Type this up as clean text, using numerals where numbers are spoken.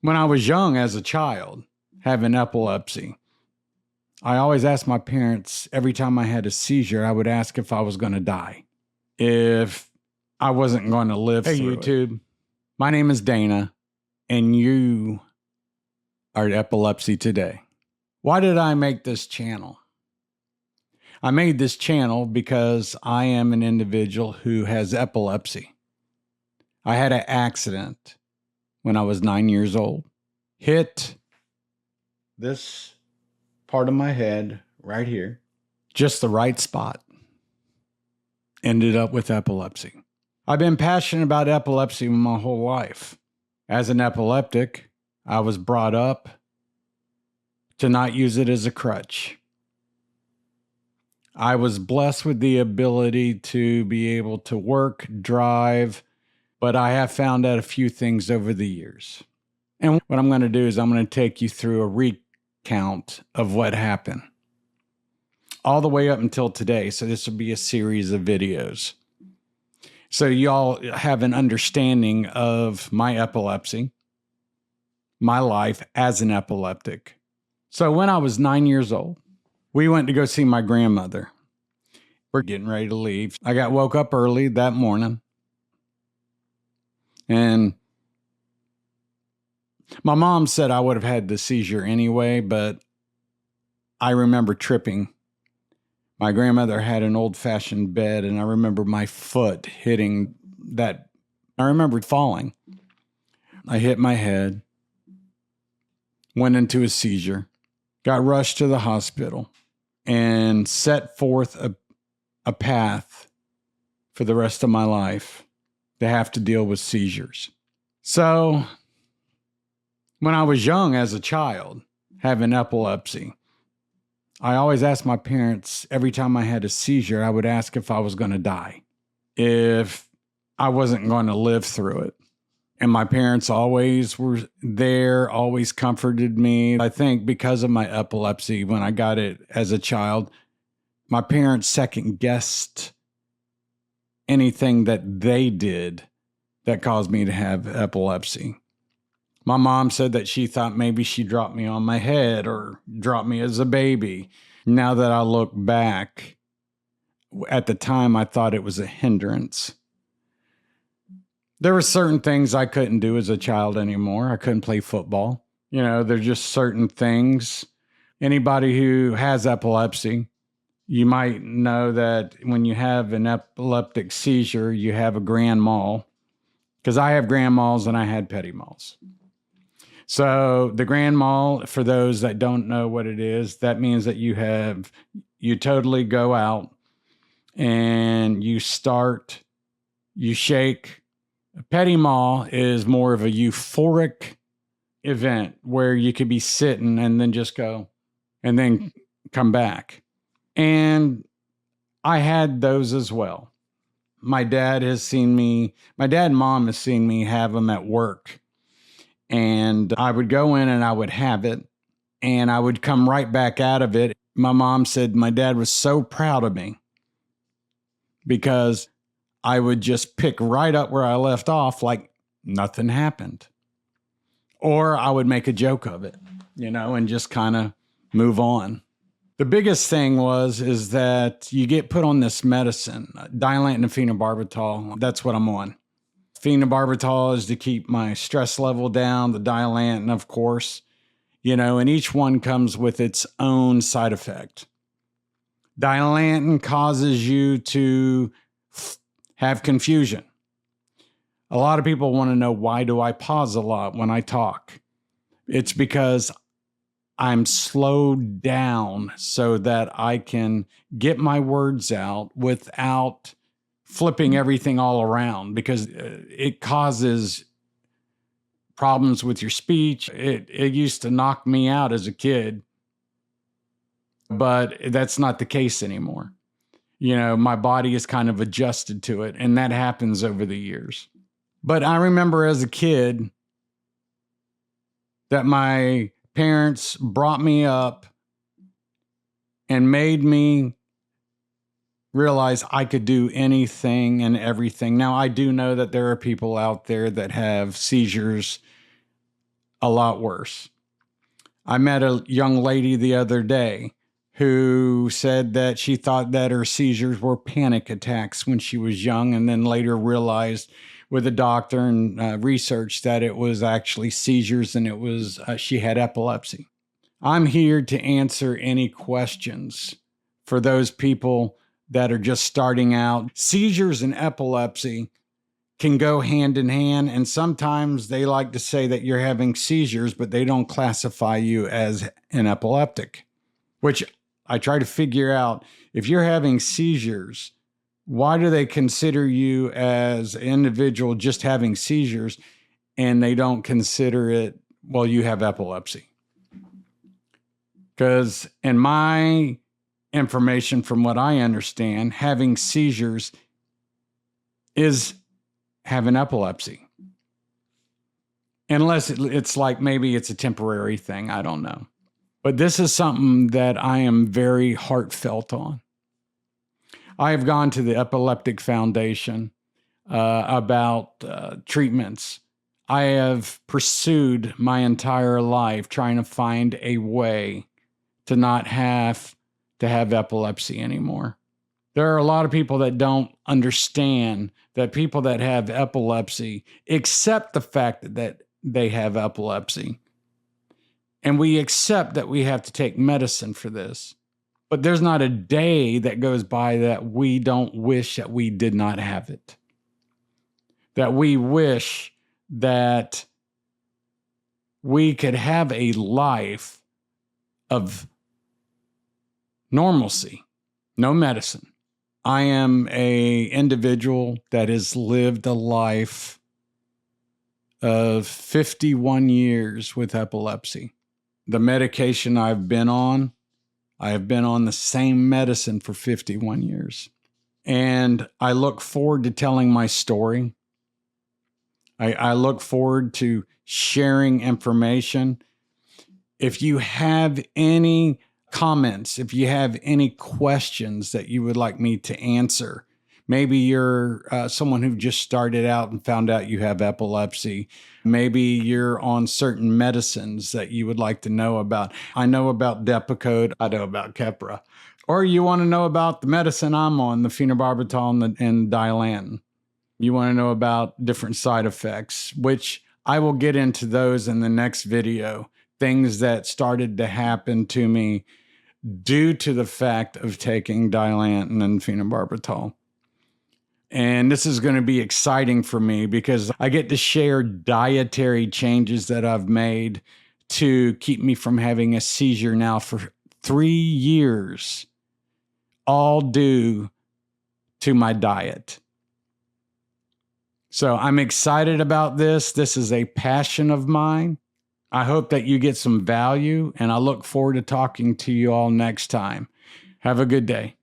When I was young as a child, having epilepsy, I always asked my parents every time I had a seizure, I would ask if I was going to die, if I wasn't going to live through YouTube. It. My name is Dana, and you are at Epilepsy Today. Why did I make this channel? I made this channel because I am an individual who has epilepsy. I had an accident when I was 9 years old. Hit this part of my head right here, just the right spot. Ended up with epilepsy. I've been passionate about epilepsy my whole life. As an epileptic, I was brought up to not use it as a crutch. I was blessed with the ability to be able to work, drive, but I have found out a few things over the years. And what I'm going to do is I'm going to take you through a recount of what happened all the way up until today. So this will be a series of videos. So y'all have an understanding of my epilepsy, my life as an epileptic. So when I was 9 years old, we went to go see my grandmother. We're getting ready to leave. I got woke up early that morning. And my mom said I would have had the seizure anyway, but I remember tripping. My grandmother had an old-fashioned bed, and I remember my foot hitting that. I remember falling. I hit my head, went into a seizure, got rushed to the hospital, and set forth a path for the rest of my life to have to deal with seizures. So when I was young as a child, having epilepsy, I always asked my parents every time I had a seizure, I would ask if I was going to die, if I wasn't going to live through it. And my parents always were there, always comforted me. I think because of my epilepsy, when I got it as a child, my parents second-guessed anything that they did that caused me to have epilepsy. My mom said that she thought maybe she dropped me on my head or dropped me as a baby. Now that I look back, at the time I thought it was a hindrance. There were certain things I couldn't do as a child anymore. I couldn't play football. You know, there's just certain things. Anybody who has epilepsy, you might know that when you have an epileptic seizure, you have a grand mal. Because I have grand mals and I had petit mals. So the grand mal, for those that don't know what it is, that means that you totally go out and you shake. A petit mal is more of a euphoric event where you could be sitting and then just go and then come back. And I had those as well. My dad and mom has seen me have them at work. And I would go in and I would have it, and I would come right back out of it. My mom said my dad was so proud of me because I would just pick right up where I left off like nothing happened. Or I would make a joke of it, and just kind of move on. The biggest thing is that you get put on this medicine, Dilantin and phenobarbital. That's what I'm on. Phenobarbital is to keep my stress level down, the Dilantin, of course, and each one comes with its own side effect. Dilantin causes you to have confusion. A lot of people want to know, why do I pause a lot when I talk? It's because I'm slowed down so that I can get my words out without flipping everything all around, because it causes problems with your speech. It used to knock me out as a kid, but that's not the case anymore. My body is kind of adjusted to it, and that happens over the years. But I remember as a kid that my parents brought me up and made me realize I could do anything and everything. Now, I do know that there are people out there that have seizures a lot worse. I met a young lady the other day who said that she thought that her seizures were panic attacks when she was young, and then later realized with a doctor and research that it was actually seizures, and it was she had epilepsy. I'm here to answer any questions for those people that are just starting out. Seizures and epilepsy can go hand in hand, and sometimes they like to say that you're having seizures, but they don't classify you as an epileptic, which I try to figure out. If you're having seizures, why do they consider you as an individual just having seizures, and they don't consider it, well, you have epilepsy? Because in my information, from what I understand, having seizures is having epilepsy. Unless it's like maybe it's a temporary thing. I don't know. But this is something that I am very heartfelt on. I have gone to the Epileptic Foundation about treatments. I have pursued my entire life trying to find a way to not have to have epilepsy anymore. There are a lot of people that don't understand that people that have epilepsy accept the fact that they have epilepsy. And we accept that we have to take medicine for this. But there's not a day that goes by that we don't wish that we did not have it. That we wish that we could have a life of normalcy, no medicine. I am an individual that has lived a life of 51 years with epilepsy. The medication I have been on the same medicine for 51 years. And I look forward to telling my story. I look forward to sharing information. If you have any comments, if you have any questions that you would like me to answer, maybe you're someone who just started out and found out you have epilepsy. Maybe you're on certain medicines that you would like to know about. I know about Depakote. I know about Keppra. Or you want to know about the medicine I'm on, the phenobarbital and Dilantin. You want to know about different side effects, which I will get into those in the next video. Things that started to happen to me due to the fact of taking Dilantin and phenobarbital. And this is going to be exciting for me because I get to share dietary changes that I've made to keep me from having a seizure now for 3 years, all due to my diet. So I'm excited about this. This is a passion of mine. I hope that you get some value, and I look forward to talking to you all next time. Have a good day.